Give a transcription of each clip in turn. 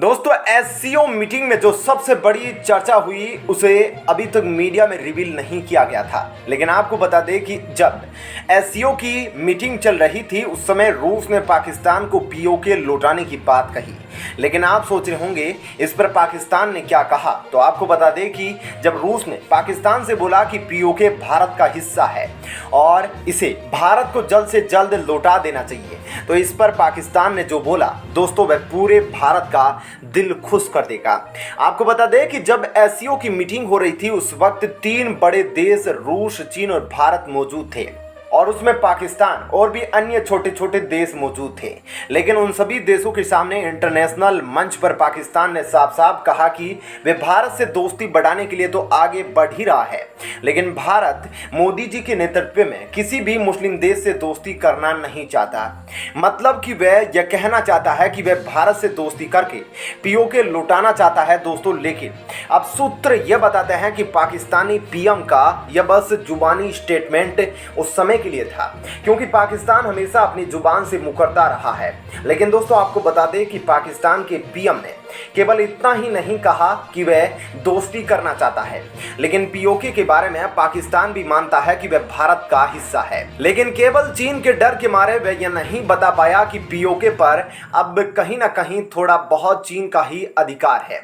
दोस्तों SCO meeting में जो सबसे बड़ी चर्चा हुई उसे अभी तक मीडिया में रिवील नहीं किया गया था, लेकिन आपको बता दें कि जब एससीओ की मीटिंग चल रही थी उस समय रूस ने पाकिस्तान को पीओके लौटाने की बात कही। लेकिन आप सोच रहे होंगे इस पर पाकिस्तान ने क्या कहा, तो आपको बता दें कि जब रूस ने पाकिस्तान से बोला कि पीओके भारत का हिस्सा है और इसे भारत को जल्द से जल्द लौटा देना चाहिए, तो इस पर पाकिस्तान ने जो बोला दोस्तों वह पूरे भारत का दिल खुश कर देगा। आपको बता दें कि जब एससीओ की मीटिंग हो रही थी उस वक्त 3 बड़े देश रूस, चीन और भारत मौजूद थे और उसमें पाकिस्तान और भी अन्य छोटे छोटे देश मौजूद थे। लेकिन उन सभी देशों के सामने इंटरनेशनल मंच पर पाकिस्तान ने साफ साफ कहा कि वे भारत से दोस्ती बढ़ाने के लिए तो आगे बढ़ ही रहा है, लेकिन भारत मोदी जी के नेतृत्व में किसी भी मुस्लिम देश से दोस्ती करना नहीं चाहता। मतलब कि वह यह कहना चाहता है कि वह भारत से दोस्ती करके पीओके लौटाना चाहता है दोस्तों। लेकिन अब सूत्र यह बताते हैं कि पाकिस्तानी पीएम का यह बस जुबानी स्टेटमेंट उस समय के लिए था, क्योंकि पाकिस्तान हमेशा अपनी जुबान से मुकरता रहा है। लेकिन दोस्तों आपको बता दें कि पाकिस्तान के पीएम ने केवल इतना ही नहीं कहा कि वह दोस्ती करना चाहता है, लेकिन पीओके के बारे में पाकिस्तान भी मानता है कि वह भारत का हिस्सा है। लेकिन केवल चीन के डर के मारे वह यह नहीं बता पाया कि पीओके पर अब कहीं ना कहीं थोड़ा बहुत चीन का ही अधिकार है।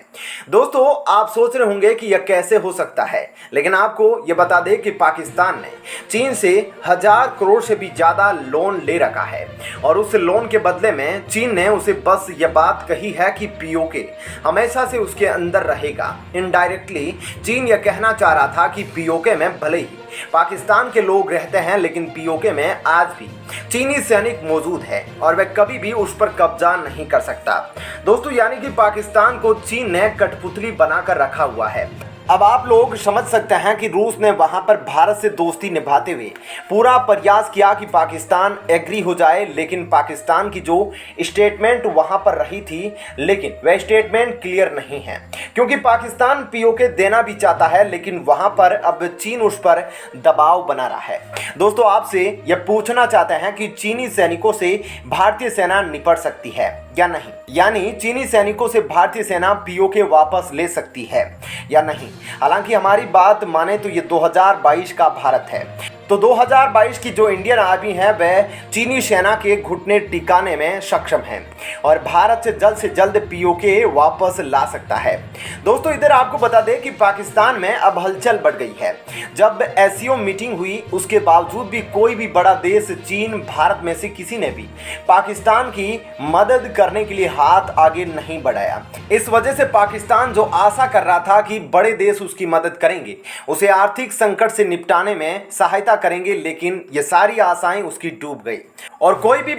दोस्तों आप सोच रहे होंगे कि यह कैसे हो सकता है, लेकिन आपको यह बता दें कि पाकिस्तान ने चीन से 1000 करोड़ से भी ज्यादा लोन ले रखा है और उस लोन के बदले में चीन ने उसे बस यह बात कही है कि पीओके हमेशा से उसके अंदर रहेगा। इनडायरेक्टली चीन यह कहना चाह रहा था कि पीओके में भले ही पाकिस्तान के लोग रहते हैं, लेकिन पीओके में आज भी चीनी सैनिक मौजूद है और वह कभी भी उस पर कब्जा नहीं कर सकता। दोस्तों यानी कि पाकिस्तान को चीन ने कठपुतली बनाकर रखा हुआ है। अब आप लोग समझ सकते हैं कि रूस ने वहां पर भारत से दोस्ती निभाते हुए पूरा प्रयास किया कि पाकिस्तान एग्री हो जाए, लेकिन पाकिस्तान की जो स्टेटमेंट वहां पर रही थी, लेकिन वह स्टेटमेंट क्लियर नहीं है, क्योंकि पाकिस्तान पीओके देना भी चाहता है, लेकिन वहां पर अब चीन उस पर दबाव बना रहा है। दोस्तों आपसे यह पूछना चाहते हैं कि चीनी सैनिकों से भारतीय सेना निपट सकती है या नहीं, यानी चीनी सैनिकों से भारतीय सेना पीओके वापस ले सकती है या नहीं। हालांकि हमारी बात माने तो ये 2022 का भारत है, तो 2022 की जो इंडियन आर्मी है वह चीनी सेना के घुटने टिकाने में सक्षम है और भारत से जल्द पीओके वापस ला सकता है। दोस्तों इधर आपको बता दें कि पाकिस्तान में अब हलचल बढ़ गई है। जब एससीओ मीटिंग हुई उसके बावजूद भी कोई भी बड़ा देश, चीन, भारत में से किसी ने भी पाकिस्तान की मदद करने के लिए हाथ आगे नहीं बढ़ाया। इस वजह से पाकिस्तान जो आशा कर रहा था कि बड़े देश उसकी मदद करेंगे, उसे आर्थिक संकट से निपटाने में सहायता करेंगे, लेकिन ये सारी आशाएं उसकी डूब गई और कोई भी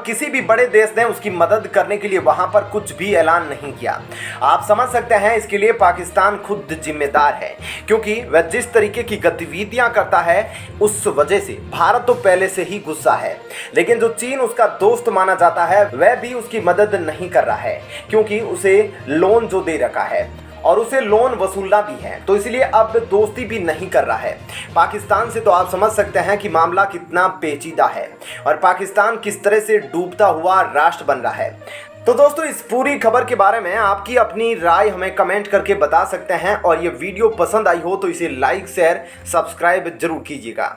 किसी भी बड़े देश ने उसकी मदद करने के लिए वहां पर कुछ भी ऐलान नहीं किया। आप समझ सकते हैं इसके लिए पाकिस्तान खुद जिम्मेदार है, क्योंकि वह जिस तरीके की गतिविधियां करता है उस वजह से भारत तो पहले से ही गुस्सा है। लेकिन जो चीन उसका दोस्त माना जाता है वह भी उसकी मदद नहीं कर रहा है, क्योंकि उसे लोन जो दे रखा है और उसे लोन वसूलना भी है, तो इसलिए अब दोस्ती भी नहीं कर रहा है पाकिस्तान से। तो आप समझ सकते हैं कि मामला कितना पेचीदा है और पाकिस्तान किस तरह से डूबता हुआ राष्ट्र बन रहा है। तो दोस्तों इस पूरी खबर के बारे में आपकी अपनी राय हमें कमेंट करके बता सकते हैं और ये वीडियो पसंद आई हो तो इसे लाइक, शेयर, सब्सक्राइब जरूर कीजिएगा।